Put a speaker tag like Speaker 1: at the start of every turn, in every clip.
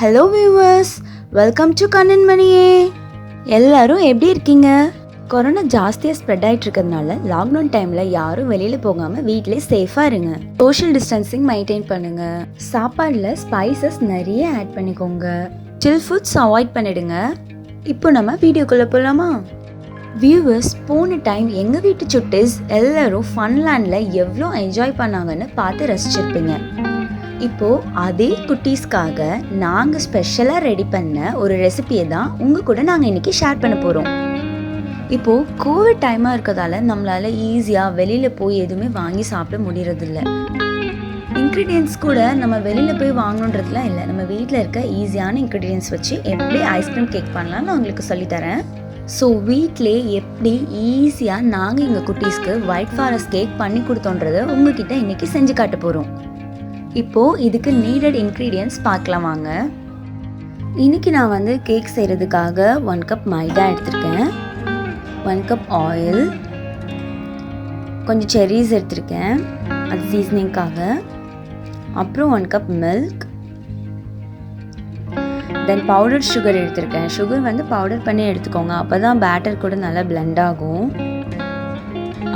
Speaker 1: Hello viewers, welcome to Kannan மணியே. எல்லாரும் எப்படி இருக்கீங்க? கொரோனா ஜாஸ்தியாக ஸ்ப்ரெட் ஆகிட்டு இருக்கிறதுனால லாக்டவுன் டைமில் யாரும் வெளியில் போகாமல் வீட்டிலே சேஃபாக இருங்க. சோஷியல் டிஸ்டன்சிங் மெயின்டைன் பண்ணுங்க. சாப்பாடில் ஸ்பைசஸ் நிறைய ஆட் பண்ணிக்கோங்க. சில் ஃபுட்ஸ் அவாய்ட் பண்ணிடுங்க. இப்போ நம்ம வீடியோக்குள்ளே போகலாமா? வியூவர்ஸ், போன டைம் எங்கள் வீட்டு சுட்டிஸ் எல்லாரும் ஃபன்லேண்டில் எவ்வளோ என்ஜாய் பண்ணாங்கன்னு பார்த்து ரசிச்சிருப்பீங்க. இப்போது அதே குட்டீஸ்க்காக நாங்கள் ஸ்பெஷலாக ரெடி பண்ண ஒரு ரெசிபியை தான் உங்கள் கூட நாங்கள் இன்றைக்கி ஷேர் பண்ண போகிறோம். இப்போது கோவிட் டைமாக இருக்கிறதால நம்மளால் ஈஸியாக வெளியில் போய் எதுவுமே வாங்கி சாப்பிட முடியறதில்ல. இன்க்ரீடியன்ட்ஸ் கூட நம்ம வெளியில் போய் வாங்கணுன்றதுலாம் இல்லை. நம்ம வீட்டில் இருக்க ஈஸியான இன்க்ரீடியன்ட்ஸ் வச்சு எப்படி ஐஸ்கிரீம் கேக் பண்ணலாம்னு நான் உங்களுக்கு சொல்லித்தரேன். ஸோ வீட்டிலே எப்படி ஈஸியாக நாங்கள் எங்கள் குட்டீஸ்க்கு ஒயிட் ஃபாரஸ்ட் கேக் பண்ணி கொடுத்தோன்றதை உங்ககிட்ட இன்றைக்கி செஞ்சு காட்ட போகிறோம். இப்போது இதுக்கு நீடட் இன்க்ரீடியன்ட்ஸ் பார்க்கலாம் வாங்க. இன்றைக்கி நான் கேக் செய்கிறதுக்காக 1 கப் மைதா எடுத்திருக்கேன், 1 கப் ஆயில், கொஞ்சம் செர்ரிஸ் எடுத்திருக்கேன் அது சீசனிங்காக, அப்புறம் 1 கப் மில்க், தென் பவுடர் சுகர் எடுத்திருக்கேன். சுகர் பவுடர் பண்ணி எடுத்துக்கோங்க, அப்போ தான் பேட்டர் கூட நல்லா பிளெண்ட் ஆகும்.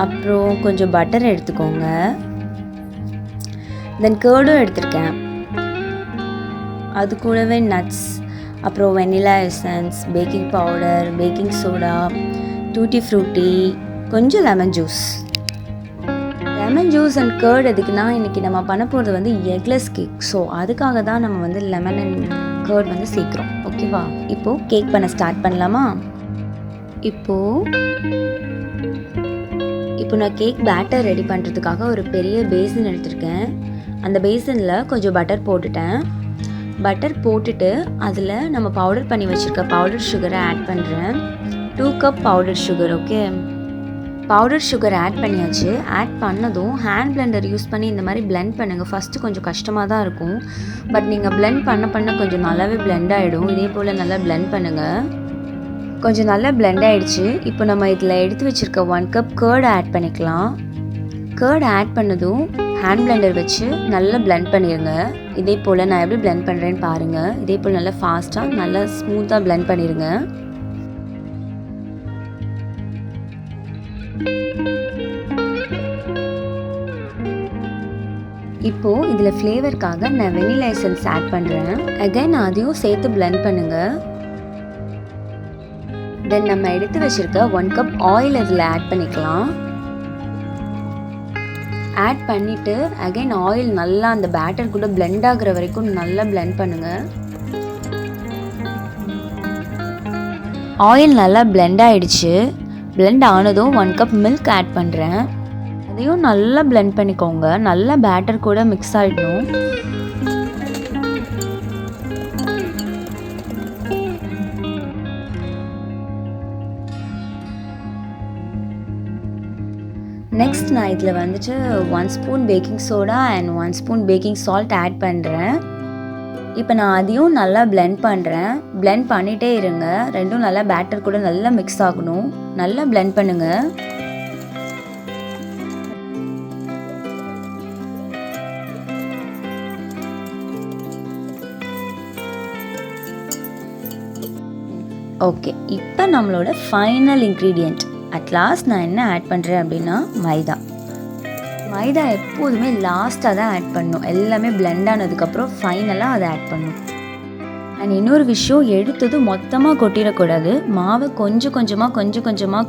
Speaker 1: அப்புறம் கொஞ்சம் பட்டர் எடுத்துக்கோங்க, தென் கேர்டும் எடுத்திருக்கேன், அது கூடவே நட்ஸ், அப்புறம் vanilla essence, baking powder, baking soda, tutti frutti, கொஞ்சம் lemon juice. Lemon juice and curd எதுக்குன்னா இன்றைக்கி நம்ம பண்ண போகிறது எக்லெஸ் கேக். ஸோ அதுக்காக தான் நம்ம லெமன் அண்ட் கேர்ட் சேர்க்குறோம். ஓகேவா? இப்போது கேக் பண்ண ஸ்டார்ட் பண்ணலாமா? இப்போ நான் கேக் பேட்டர் ரெடி பண்ணுறதுக்காக ஒரு பெரிய பேசின் எடுத்திருக்கேன். அந்த பேசனில் கொஞ்சம் பட்டர் போட்டுட்டேன். பட்டர் போட்டுட்டு அதில் நம்ம பவுடர் பண்ணி வச்சுருக்க பவுடர் சுகரை ஆட் பண்ணுறேன். 2 cup powder sugar. Okay, powder sugar add பண்ணியாச்சு. ஆட் பண்ணதும் ஹேண்ட் பிளெண்டர் யூஸ் பண்ணி இந்த மாதிரி பிளெண்ட் பண்ணுங்கள். ஃபஸ்ட்டு கொஞ்சம் கஷ்டமாக தான் இருக்கும், பட் நீங்கள் பிளெண்ட் பண்ண கொஞ்சம் நல்லாவே பிளெண்ட் ஆகிடும். இதே போல் நல்லா பிளெண்ட் பண்ணுங்கள். கொஞ்சம் நல்லா பிளெண்ட் ஆகிடுச்சு. இப்போ நம்ம இதில் எடுத்து வச்சுருக்க 1 கப் கேர்டு ஆட் பண்ணிக்கலாம். கேர்டு ஆட் பண்ணதும் ஹேண்ட் பிளெண்டர் வச்சு நல்லா பிளெண்ட் பண்ணிடுங்க. இதே போல் நான் எப்படி பிளெண்ட் பண்ணுறேன்னு பாருங்கள். இதே போல் நல்லா ஃபாஸ்ட்டாக நல்லா ஸ்மூத்தாக பிளெண்ட் பண்ணிடுங்க. இப்போது இதில் ஃப்ளேவருக்காக நான் வெனிலா எசன்ஸ் ஆட் பண்ணுறேன். அகைன் அதையும் சேர்த்து பிளெண்ட் பண்ணுங்கள். தென் நம்ம எடுத்து வச்சுருக்க 1 கப் ஆயில் இதில் ஆட் பண்ணிக்கலாம். ஆட் பண்ணிவிட்டு அகைன் ஆயில் நல்லா அந்த பேட்டர் கூட பிளெண்ட் ஆகுற வரைக்கும் நல்லா பிளெண்ட் பண்ணுங்கள். ஆயில் நல்லா பிளெண்ட் ஆகிடுச்சு. பிளெண்ட் ஆனதும் 1 கப் மில்க் ஆட் பண்ணுறேன். அதையும் நல்லா பிளெண்ட் பண்ணிக்கோங்க. நல்லா பேட்டர் கூட மிக்ஸ் ஆகிடணும். நெக்ஸ்ட் நான் இதில் 1 spoon baking soda and 1 spoon baking salt add பண்ணுறேன். இப்போ நான் அதையும் நல்லா பிளெண்ட் பண்ணுறேன். பிளெண்ட் பண்ணிகிட்டே இருங்க. ரெண்டும் நல்லா பேட்டர் கூட நல்லா மிக்ஸ் ஆகணும். நல்லா பிளெண்ட் பண்ணுங்கள். ஓகே, இப்போ நம்மளோட ஃபைனல் இன்க்ரீடியண்ட் அட்லாஸ்ட் நான் என்ன ஆட் பண்ணுறேன் அப்படின்னா மைதா எப்போதுமே லாஸ்ட்டாக தான் ஆட் பண்ணணும். எல்லாமே பிளெண்ட் ஆனதுக்கப்புறம் ஃபைனலாக அதை ஆட் பண்ணணும். அண்ட் இன்னொரு விஷயம், எடுத்தது மொத்தமாக கொட்டிடக்கூடாது. மாவை கொஞ்சம் கொஞ்சமாக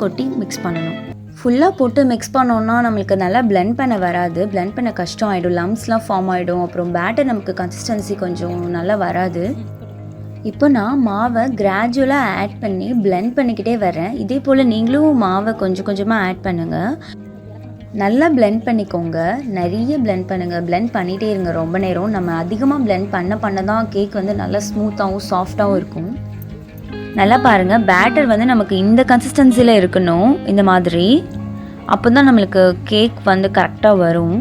Speaker 1: கொட்டி மிக்ஸ் பண்ணணும். ஃபுல்லாக போட்டு மிக்ஸ் பண்ணோன்னா நம்மளுக்கு நல்லா பிளெண்ட் பண்ண வராது. பிளெண்ட் பண்ண கஷ்டம் ஆகிடும், லம்ஸ்லாம் ஃபார்ம் ஆகிடும். அப்புறம் பேட்டர் நமக்கு கன்சிஸ்டன்சி கொஞ்சம் நல்லா வராது. இப்போ நான் மாவை கிராஜுவலாக ஆட் பண்ணி பிளெண்ட் பண்ணிக்கிட்டே வரேன். இதே போல் நீங்களும் மாவை கொஞ்சமாக ஆட் பண்ணுங்கள். நல்லா பிளெண்ட் பண்ணிக்கோங்க. நிறைய பிளெண்ட் பண்ணுங்கள். பிளெண்ட் பண்ணிகிட்டே இருங்க ரொம்ப நேரம். நம்ம அதிகமாக பிளெண்ட் பண்ண தான் கேக் நல்லா ஸ்மூத்தாகவும் சாஃப்டாகவும் இருக்கும். நல்லா பாருங்கள், பேட்டர் நமக்கு இந்த கன்சிஸ்டன்சியில் இருக்கணும். இந்த மாதிரி அப்போ தான் நம்மளுக்கு கேக் கரெக்டாக வரும்.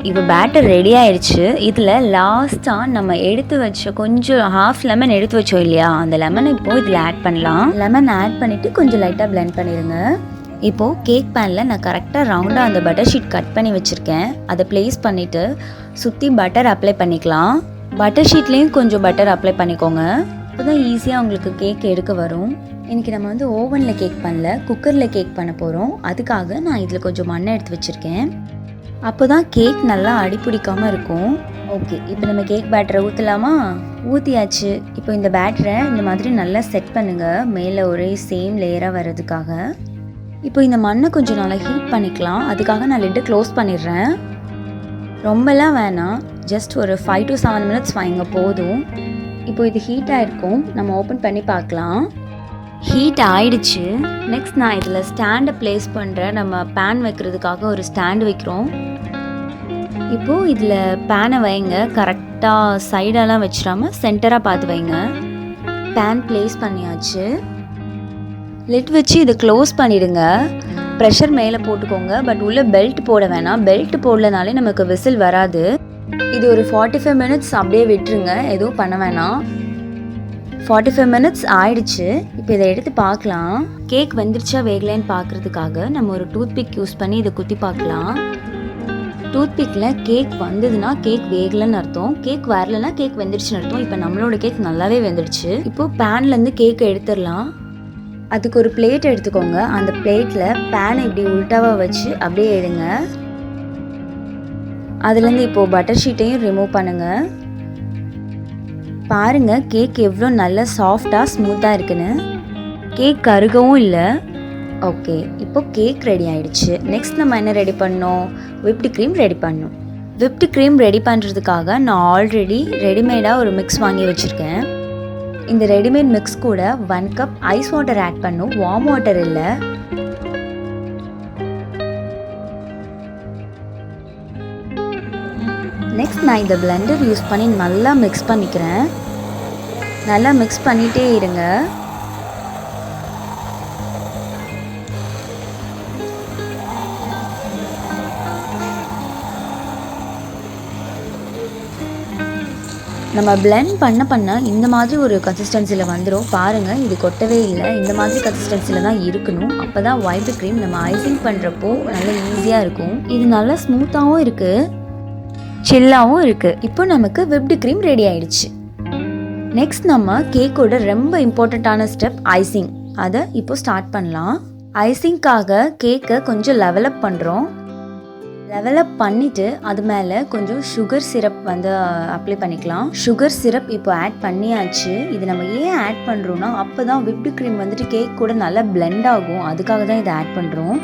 Speaker 1: இப்போ பேட்டர் ரெடி ஆயிடுச்சு. இதில் லாஸ்ட்டாக நம்ம எடுத்து வச்ச கொஞ்சம் ஹாஃப் லெமன் எடுத்து வச்சோம் இல்லையா, அந்த லெமனை இப்போது இதில் ஆட் பண்ணலாம். லெமன் ஆட் பண்ணிவிட்டு கொஞ்சம் லைட்டாக பிளெண்ட் பண்ணிடுங்க. இப்போது கேக் பேனில் நான் கரெக்டாக ரவுண்டாக அந்த பட்டர் ஷீட் கட் பண்ணி வச்சுருக்கேன். அதை ப்ளேஸ் பண்ணிவிட்டு சுற்றி பட்டர் அப்ளை பண்ணிக்கலாம். பட்டர் ஷீட்லேயும் கொஞ்சம் பட்டர் அப்ளை பண்ணிக்கோங்க. அப்போ தான் ஈஸியாக உங்களுக்கு கேக் எடுக்க வரும். இன்றைக்கி நம்ம வந்து ஓவனில் கேக் பண்ணல, குக்கரில் கேக் பண்ண போகிறோம். அதுக்காக நான் இதில் கொஞ்சம் மண்ணை எடுத்து வச்சுருக்கேன். அப்போ தான் கேக் நல்லா அடிப்பிடிக்காமல் இருக்கும். ஓகே, இப்போ நம்ம கேக் பேட்டரை ஊற்றலாமா? ஊற்றியாச்சு. இப்போ இந்த பேட்டரை இந்த மாதிரி நல்லா செட் பண்ணுங்கள், மேலே ஒரே சேம் லேயராக வர்றதுக்காக. இப்போ இந்த மண்ணை கொஞ்சம் நல்லா ஹீட் பண்ணிக்கலாம். அதுக்காக நான் லிட்டை க்ளோஸ் பண்ணிடுறேன். ரொம்பலாம் வேணாம், ஜஸ்ட் ஒரு 5 to 7 minutes வைங்க போதும். இப்போ இது ஹீட் ஆகிருக்கும், நம்ம ஓப்பன் பண்ணி பார்க்கலாம். ஹீட் ஆயிடுச்சு. நெக்ஸ்ட் நான் இதில் ஸ்டாண்டை ப்ளேஸ் பண்ணுறேன். நம்ம பேன் வைக்கிறதுக்காக ஒரு ஸ்டாண்டு வைக்கிறோம். இப்போது இதில் பேனை வைங்க, கரெக்டாக சைடெல்லாம் வச்சிடாமல் சென்டராக பார்த்து வைங்க. பேன் ப்ளேஸ் பண்ணியாச்சு. லிட் வச்சு இதை க்ளோஸ் பண்ணிவிடுங்க. ப்ரெஷர் மேலே போட்டுக்கோங்க, பட் உள்ளே பெல்ட் போட வேணாம். பெல்ட் போடலனாலே நமக்கு விசில் வராது. இது ஒரு 45 minutes அப்படியே விட்டுருங்க, எதுவும் பண்ண வேணாம். 45 minutes ஆயிடுச்சு. இப்போ இதை எடுத்து பார்க்கலாம். கேக் வெந்துருச்சா வேகலைன்னு பார்க்குறதுக்காக நம்ம ஒரு டூத்பிக் யூஸ் பண்ணி இதை குத்தி பார்க்கலாம். டூத்பிக்கில் கேக் வந்ததுன்னா கேக் வேகலைன்னு அர்த்தம், கேக் வரலன்னா கேக் வெந்துருச்சுன்னு அர்த்தம். இப்போ நம்மளோட கேக் நல்லாவே வெந்துடுச்சு. இப்போது பேன்லேருந்து கேக்கை எடுத்துடலாம். அதுக்கு ஒரு பிளேட் எடுத்துக்கோங்க. அந்த பிளேட்டில் பேனை இப்படி உல்ட்டாவாக வச்சு அப்படியே எடுங்க. அதுலேருந்து இப்போது பட்டர் ஷீட்டையும் ரிமூவ் பண்ணுங்கள். பாருங்கள் கேக் எவ்வளோ நல்லா சாஃப்டாக ஸ்மூத்தாக இருக்குன்னு. கேக் கருகவும் இல்லை. ஓகே, இப்போ கேக் ரெடி ஆகிடுச்சு. நெக்ஸ்ட் நம்ம என்ன ரெடி பண்ணோம்? விப்டு க்ரீம் ரெடி பண்ணோம். விப்டு க்ரீம் ரெடி பண்ணுறதுக்காக நான் ஆல்ரெடி ரெடிமேடாக ஒரு மிக்ஸ் வாங்கி வச்சுருக்கேன். இந்த ரெடிமேட் மிக்ஸ் கூட 1 கப் ஐஸ் வாட்டர் ஆட் பண்ணும், வார்ம் வாட்டர் இல்லை. நெக்ஸ்ட் நான் இந்த பிளெண்டர் யூஸ் பண்ணி நல்லா மிக்ஸ் பண்ணிக்கிறேன். நல்லா மிக்ஸ் பண்ணிகிட்டே இருங்க. நம்ம பிளெண்ட் பண்ண இந்த மாதிரி ஒரு கன்சிஸ்டன்சியில் வந்துடும். பாருங்கள், இது கொட்டவே இல்லை. இந்த மாதிரி கன்சிஸ்டன்சியில் தான் இருக்கணும். அப்போ தான் வைப்டு க்ரீம் நம்ம ஐசிங் பண்ணுறப்போ நல்லா ஈஸியாக இருக்கும். இது நல்லா ஸ்மூத்தாகவும் இருக்குது, சில்லாகவும் இருக்குது. இப்போ நமக்கு விப்டு க்ரீம் ரெடி ஆயிடுச்சு. நெக்ஸ்ட் நம்ம கேக்கோட ரொம்ப இம்பார்ட்டண்ட்டான ஸ்டெப் ஐசிங். அதை இப்போ ஸ்டார்ட் பண்ணலாம். ஐசிங்காக கேக்கை கொஞ்சம் லெவலப் பண்ணுறோம். லெவலப் பண்ணிவிட்டு அது மேலே கொஞ்சம் சுகர் சிரப் வந்து அப்ளை பண்ணிக்கலாம். சுகர் சிரப் இப்போ ஆட் பண்ணியாச்சு. இது நம்ம ஏன் ஆட் பண்ணுறோன்னா, அப்போ தான் விப்டு க்ரீம் வந்துட்டு கேக் கூட நல்லா பிளெண்ட் ஆகும். அதுக்காக தான் இதை ஆட் பண்ணுறோம்.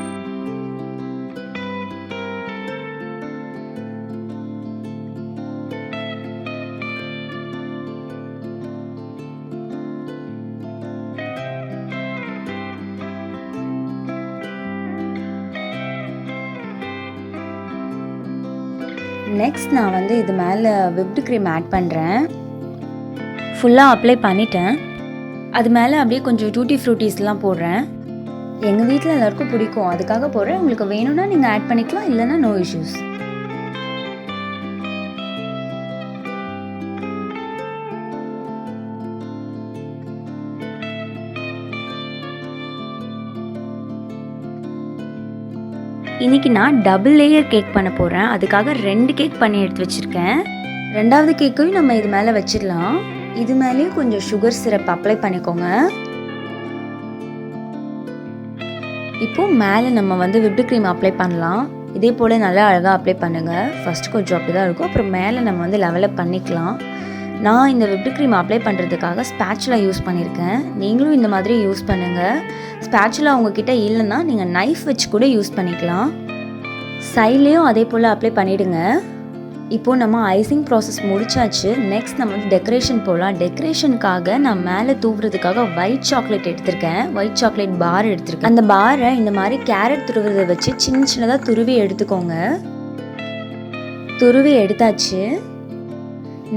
Speaker 1: நெக்ஸ்ட் நான் வந்து இது மேலே விப்டு க்ரீம் ஆட் பண்ணுறேன். ஃபுல்லாக அப்ளை பண்ணிட்டேன். அது மேலே அப்படியே கொஞ்சம் டூட்டி ஃப்ரூட்டிஸ்லாம் போடுறேன். எங்கள் வீட்டில் எல்லாருக்கும் பிடிக்கும், அதுக்காக போடுறேன். உங்களுக்கு வேணும்னா நீங்கள் ஆட் பண்ணிக்கலாம், இல்லைன்னா நோ இஷ்யூஸ். இன்றைக்கி நான் டபுள் லேயர் கேக் பண்ண போகிறேன். அதுக்காக 2 கேக் பண்ணி எடுத்து வச்சுருக்கேன். 2வது கேக்கையும் நம்ம இது மேலே வச்சிடலாம். இது மேலேயும் கொஞ்சம் சுகர் சிரப் அப்ளை பண்ணிக்கோங்க. இப்போது மேலே நம்ம வந்து விப்டு க்ரீம் அப்ளை பண்ணலாம். இதே போல் நல்லா அழகாக அப்ளை பண்ணுங்கள். ஃபஸ்ட்டு கொஞ்சம் அப்படி தான் இருக்கும், அப்புறம் மேலே நம்ம வந்து லெவலப் பண்ணிக்கலாம். நான் இந்த விப்டு க்ரீம் அப்ளை பண்ணுறதுக்காக ஸ்பேச்சுலா யூஸ் பண்ணியிருக்கேன். நீங்களும் இந்த மாதிரி யூஸ் பண்ணுங்கள். ஸ்பேச்சுலா உங்ககிட்ட இல்லைன்னா நீங்கள் நைஃப் வச்சு கூட யூஸ் பண்ணிக்கலாம். சைட்லேயும் அதே போல் அப்ளை பண்ணிவிடுங்க. இப்போது நம்ம ஐசிங் ப்ராசஸ் முடிச்சாச்சு. நெக்ஸ்ட் நம்ம வந்து டெக்கரேஷன் போகலாம். டெக்கரேஷனுக்காக நான் மேலே தூவுறதுக்காக ஒயிட் சாக்லேட் எடுத்திருக்கேன். ஒயிட் சாக்லேட் பார் எடுத்திருக்கேன். அந்த பாரை இந்த மாதிரி கேரட் துருவுறதை வச்சு சின்ன சின்னதாக துருவி எடுத்துக்கோங்க. துருவி எடுத்தாச்சு.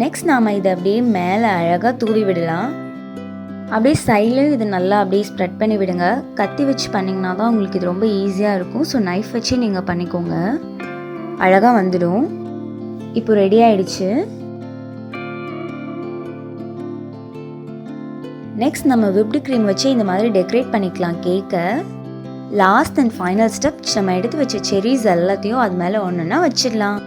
Speaker 1: நெக்ஸ்ட் நாம் இதை அப்படியே மேலே அழகாக தூவி விடலாம். அப்படியே சைட்லேயும் இது நல்லா அப்படியே ஸ்ப்ரெட் பண்ணி விடுங்க. கத்தி வச்சு பண்ணிங்கன்னா தான் உங்களுக்கு இது ரொம்ப ஈஸியாக இருக்கும். ஸோ நைஃப் வச்சு நீங்கள் பண்ணிக்கோங்க, அழகாக வந்துடும். இப்போ ரெடி ஆயிடுச்சு. நெக்ஸ்ட் நம்ம விப்டு க்ரீம் வச்சு இந்த மாதிரி டெக்கரேட் பண்ணிக்கலாம் கேக்கை. லாஸ்ட் அண்ட் ஃபைனல் ஸ்டெப், நம்ம எடுத்து வச்ச செரிஸ் எல்லாத்தையும் அது மேலே ஒன்றுன்னா வச்சிடலாம்.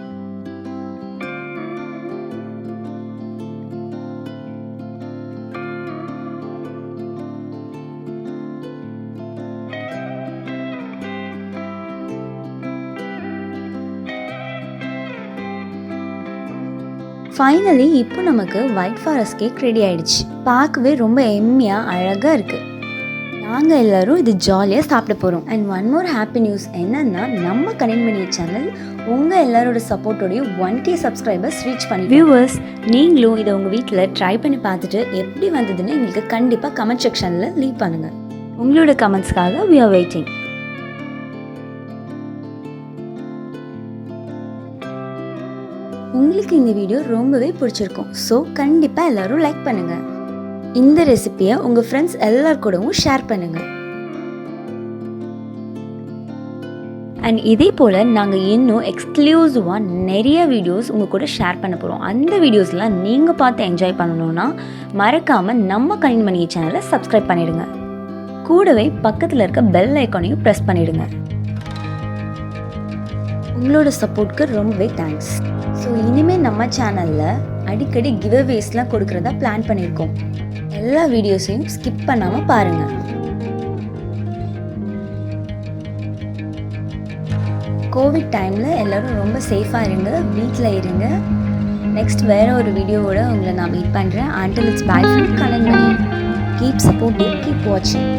Speaker 1: ஃபைனலி இப்போ நமக்கு ஒயிட் ஃபாரஸ்ட் கேக் ரெடி ஆயிடுச்சு. பார்க்கவே ரொம்ப எம்மியாக அழகாக இருக்குது. நாங்கள் எல்லோரும் இது ஜாலியாக சாப்பிட போகிறோம். And one more happy news என்னன்னா, நம்ம கனின்மணி சேனல் உங்கள் எல்லாரோட சப்போர்ட்டோடையும் 1K சப்ஸ்கிரைபர்ஸ் ரீச் பண்ணி. வியூவர்ஸ், நீங்களும் இதை உங்கள் வீட்டில் ட்ரை பண்ணி பார்த்துட்டு எப்படி வந்ததுன்னு எங்களுக்கு கண்டிப்பாக கமெண்ட் செக்ஷனில் லீவ் பண்ணுங்கள். உங்களோட கமெண்ட்ஸ்க்காக we are waiting. உங்களுக்கு இந்த வீடியோ ரொம்பவே பிடிச்சிருக்கும். ஸோ கண்டிப்பாக எல்லோரும் லைக் பண்ணுங்கள். இந்த ரெசிபியை உங்கள் ஃப்ரெண்ட்ஸ் எல்லார் கூடவும் ஷேர் பண்ணுங்கள். அண்ட் இதே போல் நாங்கள் இன்னும் எக்ஸ்க்ளூசிவாக நிறைய வீடியோஸ் உங்கள் கூட ஷேர் பண்ண போகிறோம். அந்த வீடியோஸ்லாம் நீங்கள் பார்த்து என்ஜாய் பண்ணணுன்னா மறக்காமல் நம்ம கனின்மணி சேனலை சப்ஸ்கிரைப் பண்ணிவிடுங்க. கூடவே பக்கத்தில் இருக்க பெல் ஐக்கானையும் ப்ரெஸ் பண்ணிவிடுங்க. உங்களோட சப்போர்ட்க்கு ரொம்பவே தேங்க்ஸ். ஸோ இனிமேல் நம்ம சேனலில் அடிக்கடி கிவ்அவேஸ்லாம் கொடுக்குறதா பிளான் பண்ணியிருக்கோம். எல்லா வீடியோஸையும் ஸ்கிப் பண்ணாமல் பாருங்கள். கோவிட் டைமில் எல்லோரும் ரொம்ப சேஃபாக இருங்க, வீட்டில் இருங்க. நெக்ஸ்ட் வேறு ஒரு வீடியோவோட உங்களை நான் மீட் பண்ணுறேன். Until it's bye from கனின்மணி. Keep supporting, keep watching.